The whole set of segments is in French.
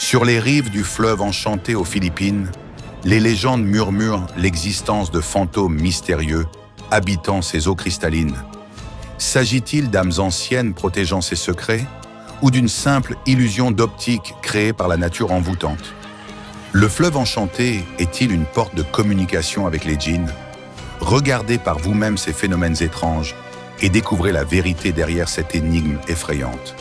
Sur les rives du fleuve enchanté aux Philippines, les légendes murmurent l'existence de fantômes mystérieux habitant ces eaux cristallines. S'agit-il d'âmes anciennes protégeant ces secrets ou d'une simple illusion d'optique créée par la nature envoûtante? Le fleuve enchanté est-il une porte de communication avec les djinns? Regardez par vous-même ces phénomènes étranges et découvrez la vérité derrière cette énigme effrayante.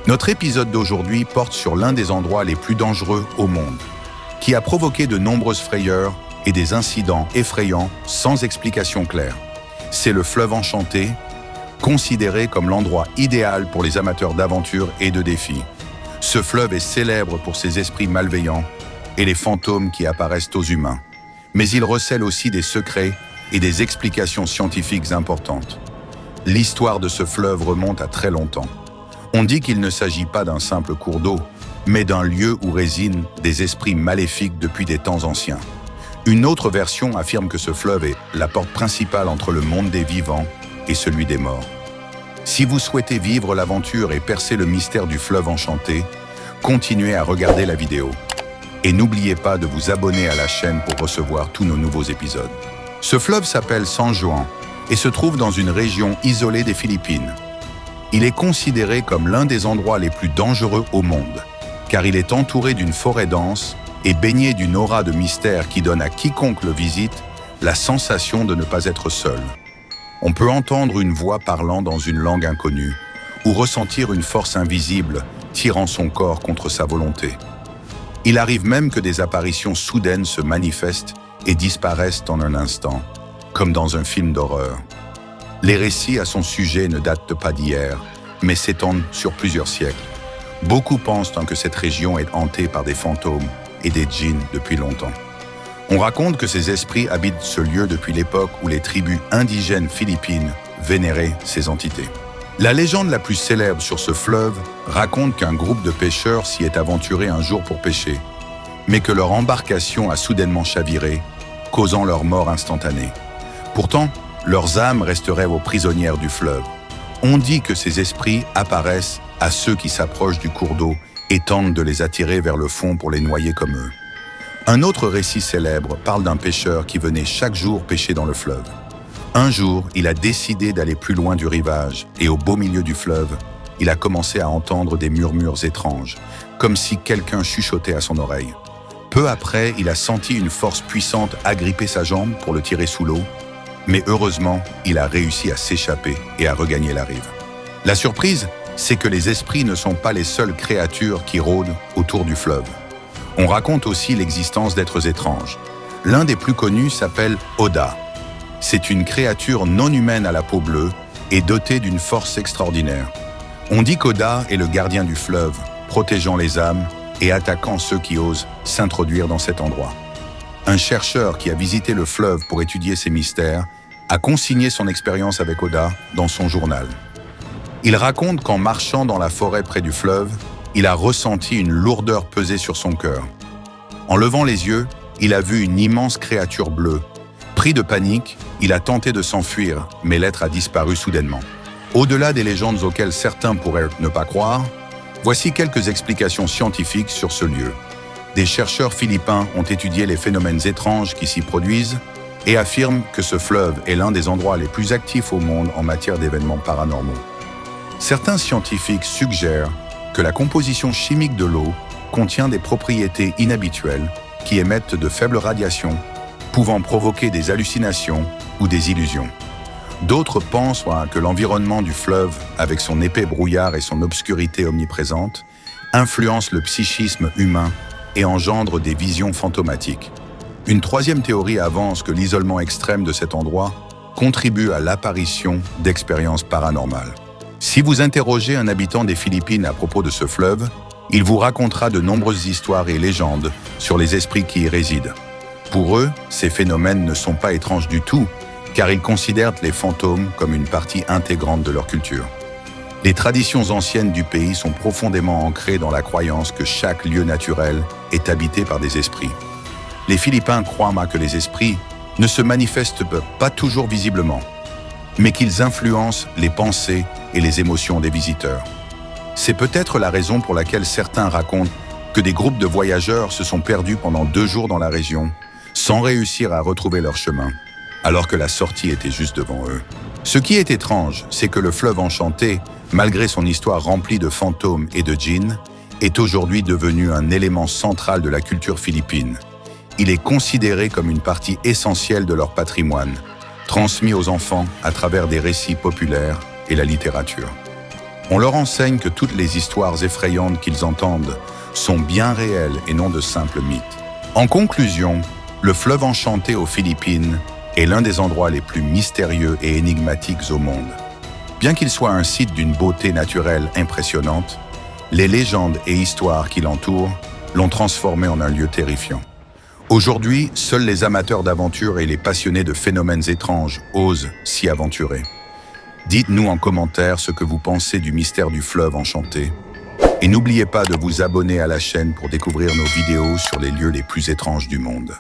Notre épisode d'aujourd'hui porte sur l'un des endroits les plus dangereux au monde, qui a provoqué de nombreuses frayeurs et des incidents effrayants sans explication claire. C'est le fleuve enchanté, considéré comme l'endroit idéal pour les amateurs d'aventure et de défis. Ce fleuve est célèbre pour ses esprits malveillants et les fantômes qui apparaissent aux humains. Mais il recèle aussi des secrets et des explications scientifiques importantes. L'histoire de ce fleuve remonte à très longtemps. On dit qu'il ne s'agit pas d'un simple cours d'eau, mais d'un lieu où résident des esprits maléfiques depuis des temps anciens. Une autre version affirme que ce fleuve est la porte principale entre le monde des vivants et celui des morts. Si vous souhaitez vivre l'aventure et percer le mystère du fleuve enchanté, continuez à regarder la vidéo. Et n'oubliez pas de vous abonner à la chaîne pour recevoir tous nos nouveaux épisodes. Ce fleuve s'appelle San Juan et se trouve dans une région isolée des Philippines. Il est considéré comme l'un des endroits les plus dangereux au monde, car il est entouré d'une forêt dense et baigné d'une aura de mystère qui donne à quiconque le visite la sensation de ne pas être seul. On peut entendre une voix parlant dans une langue inconnue ou ressentir une force invisible tirant son corps contre sa volonté. Il arrive même que des apparitions soudaines se manifestent et disparaissent en un instant, comme dans un film d'horreur. Les récits à son sujet ne datent pas d'hier, mais s'étendent sur plusieurs siècles. Beaucoup pensent que cette région est hantée par des fantômes et des djinns depuis longtemps. On raconte que ces esprits habitent ce lieu depuis l'époque où les tribus indigènes philippines vénéraient ces entités. La légende la plus célèbre sur ce fleuve raconte qu'un groupe de pêcheurs s'y est aventuré un jour pour pêcher, mais que leur embarcation a soudainement chaviré, causant leur mort instantanée. Pourtant, leurs âmes resteraient aux prisonnières du fleuve. On dit que ces esprits apparaissent à ceux qui s'approchent du cours d'eau et tentent de les attirer vers le fond pour les noyer comme eux. Un autre récit célèbre parle d'un pêcheur qui venait chaque jour pêcher dans le fleuve. Un jour, il a décidé d'aller plus loin du rivage et au beau milieu du fleuve, il a commencé à entendre des murmures étranges, comme si quelqu'un chuchotait à son oreille. Peu après, il a senti une force puissante agripper sa jambe pour le tirer sous l'eau, mais heureusement, il a réussi à s'échapper et à regagner la rive. La surprise, c'est que les esprits ne sont pas les seules créatures qui rôdent autour du fleuve. On raconte aussi l'existence d'êtres étranges. L'un des plus connus s'appelle Oda. C'est une créature non humaine à la peau bleue et dotée d'une force extraordinaire. On dit qu'Oda est le gardien du fleuve, protégeant les âmes et attaquant ceux qui osent s'introduire dans cet endroit. Un chercheur qui a visité le fleuve pour étudier ses mystères a consigné son expérience avec Oda dans son journal. Il raconte qu'en marchant dans la forêt près du fleuve, il a ressenti une lourdeur peser sur son cœur. En levant les yeux, il a vu une immense créature bleue. Pris de panique, il a tenté de s'enfuir, mais l'être a disparu soudainement. Au-delà des légendes auxquelles certains pourraient ne pas croire, voici quelques explications scientifiques sur ce lieu. Des chercheurs philippins ont étudié les phénomènes étranges qui s'y produisent et affirment que ce fleuve est l'un des endroits les plus actifs au monde en matière d'événements paranormaux. Certains scientifiques suggèrent que la composition chimique de l'eau contient des propriétés inhabituelles qui émettent de faibles radiations, pouvant provoquer des hallucinations ou des illusions. D'autres pensent que l'environnement du fleuve, avec son épais brouillard et son obscurité omniprésente, influence le psychisme humain et engendre des visions fantomatiques. Une troisième théorie avance que l'isolement extrême de cet endroit contribue à l'apparition d'expériences paranormales. Si vous interrogez un habitant des Philippines à propos de ce fleuve, il vous racontera de nombreuses histoires et légendes sur les esprits qui y résident. Pour eux, ces phénomènes ne sont pas étranges du tout, car ils considèrent les fantômes comme une partie intégrante de leur culture. Les traditions anciennes du pays sont profondément ancrées dans la croyance que chaque lieu naturel est habité par des esprits. Les Philippins croient que les esprits ne se manifestent pas toujours visiblement, mais qu'ils influencent les pensées et les émotions des visiteurs. C'est peut-être la raison pour laquelle certains racontent que des groupes de voyageurs se sont perdus pendant 2 jours dans la région, sans réussir à retrouver leur chemin, alors que la sortie était juste devant eux. Ce qui est étrange, c'est que le fleuve enchanté, malgré son histoire remplie de fantômes et de djinns, est aujourd'hui devenu un élément central de la culture philippine. Il est considéré comme une partie essentielle de leur patrimoine, transmis aux enfants à travers des récits populaires et la littérature. On leur enseigne que toutes les histoires effrayantes qu'ils entendent sont bien réelles et non de simples mythes. En conclusion, le fleuve enchanté aux Philippines est l'un des endroits les plus mystérieux et énigmatiques au monde. Bien qu'il soit un site d'une beauté naturelle impressionnante, les légendes et histoires qui l'entourent l'ont transformé en un lieu terrifiant. Aujourd'hui, seuls les amateurs d'aventure et les passionnés de phénomènes étranges osent s'y aventurer. Dites-nous en commentaire ce que vous pensez du mystère du fleuve enchanté. Et n'oubliez pas de vous abonner à la chaîne pour découvrir nos vidéos sur les lieux les plus étranges du monde.